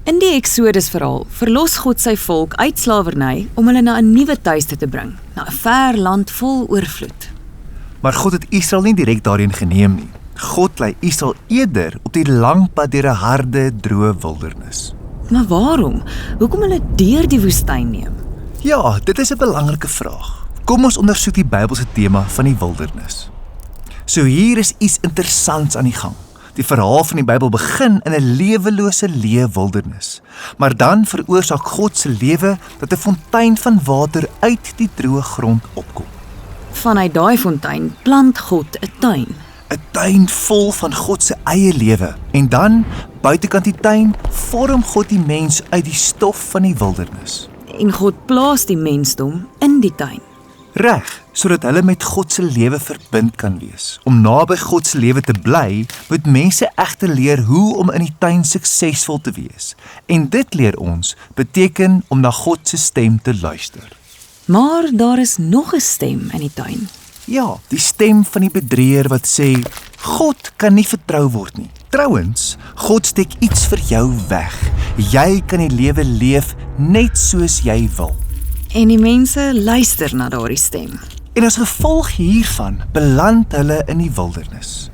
In die Exodus verhaal verlos God sy volk uit slawerny om hulle na 'n nuwe tuiste te bring, na 'n ver land vol oorvloed. Maar God het Israel nie direk daarheen geneem nie. God lei Israel eerder op die lang pad deur 'n harde, droë wildernis. Maar waarom? Hoekom hulle deur die woestyn neem? Ja, dit is 'n belangrike vraag. Kom ons ondersoek die Bybelse tema van die wildernis. So hier is iets interessants aan die gang. Die verhaal van die Bybel begin in 'n lewelose wildernis. Maar dan veroorsaak God se lewe dat 'n fontein van water uit die droë grond opkom. Vanuit daai fontein plant God 'n tuin. 'n Tuin vol van God se eie lewe. En dan, buitekant die tuin, vorm God die mens uit die stof van die wildernis. En God plaas die mensdom in die tuin. Reg, sodat hulle met God se lewe verbind kan wees. Om naby God se lewe te bly, moet mense egter leer hoe om in die tuin suksesvol te wees. En dit leer ons beteken om na God se stem te luister. Maar daar is nog 'n stem in die tuin. Ja, die stem van die bedrieër wat sê, God kan nie vertrou word nie. Trouwens, God steek iets vir jou weg. Jy kan die lewe leef net soos jy wil. En die mense luister na daardie stem. En as gevolg hiervan beland hulle in die wildernis.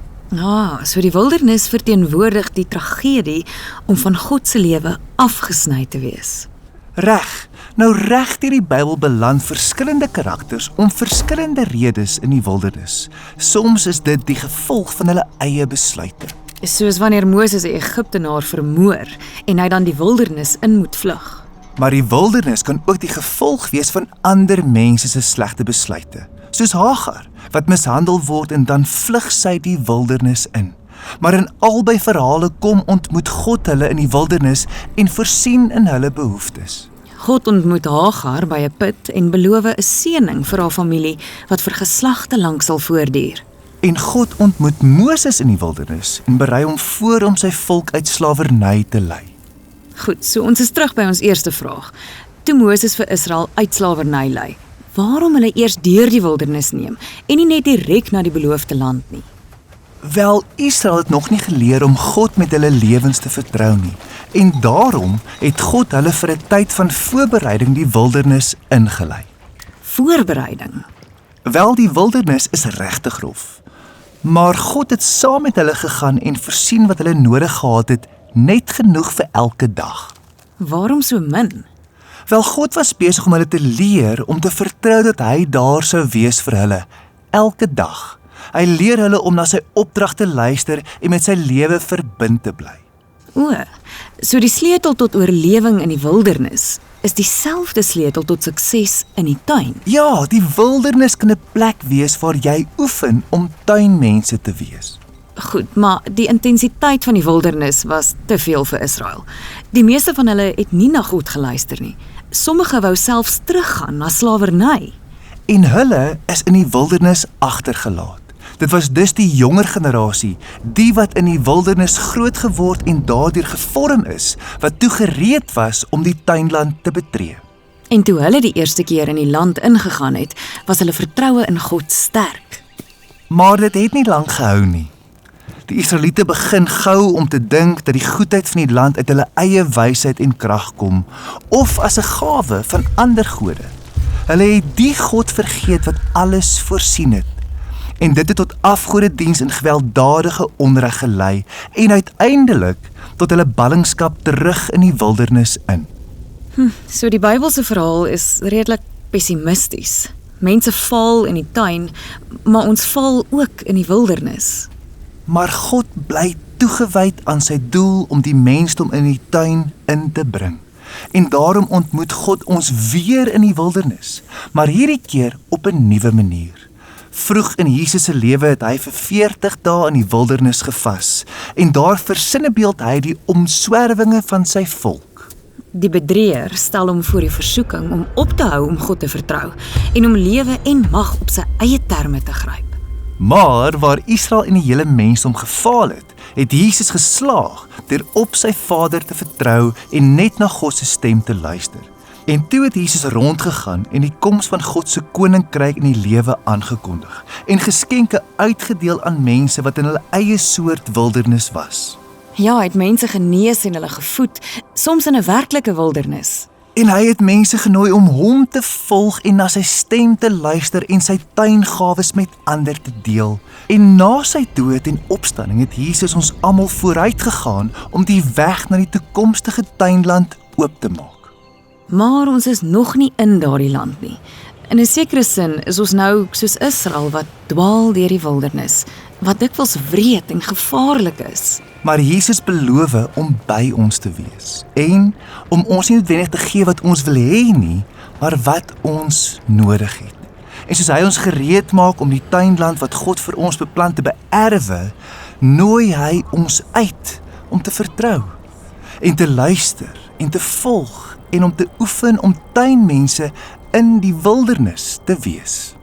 So die wildernis verteenwoordig die tragedie om van God se lewe afgesny te wees. Reg, nou reg deur die Bybel beland verskillende karakters om verskillende redes in die wildernis. Soms is dit die gevolg van hulle eie besluite. Soos wanneer Moses 'n Egiptenaar vermoor en hy dan die wildernis in moet vlug. Maar die wildernis kan ook die gevolg wees van ander mense se slegte besluite. Soos Hagar, wat mishandel word en dan vlug sy die wildernis in. Maar in albei verhale kom ontmoet God hulle in die wildernis en voorsien in hulle behoeftes. God ontmoet Hagar by 'n put en beloof 'n seëning vir haar familie wat vir geslagte lank sal voortduur. En God ontmoet Moses in die wildernis en berei hom voor om sy volk uit slawerny te lei. Goed, so ons is terug by ons eerste vraag. Toe Moses vir Israel uit slawerny lei, waarom hulle eers deur die wildernis neem en nie net direk na die beloofde land nie? Wel, Israel het nog nie geleer om God met hulle lewens te vertrou nie. En daarom het God hulle vir 'n tyd van voorbereiding die wildernis ingelei. Voorbereiding. Wel, die wildernis is regtig rof. Maar God het saam met hulle gegaan en voorsien wat hulle nodig gehad het, net genoeg vir elke dag. Waarom so min? Wel, God was besig om hulle te leer om te vertrou dat hy daar sou wees vir hulle, elke dag. Hy leer hulle om na sy opdrag te luister en met sy lewe verbind te bly. So die sleutel tot oorlewing in die wildernis is dieselfde sleutel tot sukses in die tuin. Ja, die wildernis kan 'n plek wees waar jy oefen om tuinmense te wees. Goed, maar die intensiteit van die wildernis was te veel vir Israel. Die meeste van hulle het nie na God geluister nie. Sommige wou selfs teruggaan na slawerny. En hulle is in die wildernis agtergelaat. Dit was dus die jonger generasie, die wat in die wildernis groot geword en daardeur gevorm is, wat toe gereed was om die tuinland te betree. En toe hulle die eerste keer in die land ingegaan het, was hulle vertroue in God sterk. Maar dit het nie lank gehou nie. Die Israeliete begin gou om te dink dat die goedheid van die land uit hulle eie wysheid en krag kom, of as 'n gawe van ander gode. Hulle het die God vergeet wat alles voorsien het. En dit het tot afgodediens en gewelddadige onreg gelei en uiteindelik tot hulle ballingskap terug in die wildernis in. So die Bybelse verhaal is redelik pessimisties. Mense val in die tuin, maar ons val ook in die wildernis. Maar God bly toegewyd aan sy doel om die mensdom in die tuin in te bring. En daarom ontmoet God ons weer in die wildernis, maar hierdie keer op 'n nuwe manier. Vroeg in Jesus se lewe het hy vir 40 dae in die wildernis gevas en daar versinnebeeld hy die omswerwinge van sy volk. Die bedrieër stel hom voor die versoeking om op te hou om God te vertrou en om lewe en mag op sy eie terme te gryp. Maar waar Israel en die hele mensdom gefaal het, het Jesus geslaag deur op sy Vader te vertrou en net na God se stem te luister. En toe het Jesus rondgegaan en die koms van God se koninkryk in die lewe aangekondig en geskenke uitgedeel aan mense wat in hulle eie soort wildernis was. Ja, hy het mense genees en hulle gevoed, soms in 'n werklike wildernis. En hy het mense genooi om hom te volg en na sy stem te luister en sy tuingawes met ander te deel. En na sy dood en opstanding het Jesus ons almal vooruit gegaan om die weg na die toekomstige tuinland oop te maak. Maar ons is nog nie in daardie land nie. In 'n sekere sin is ons nou soos Israel wat dwaal deur die wildernis, wat dikwels wreed en gevaarlik is. Maar Jesus beloof om by ons te wees en om ons nie noodwendig te gee wat ons wil hê nie, maar wat ons nodig het. En soos hy ons gereed maak om die tuinland wat God vir ons beplan te beerwe, nooi hy ons uit om te vertrou en te luister en te volg en om te oefen om tuinmense in die wildernis te wees.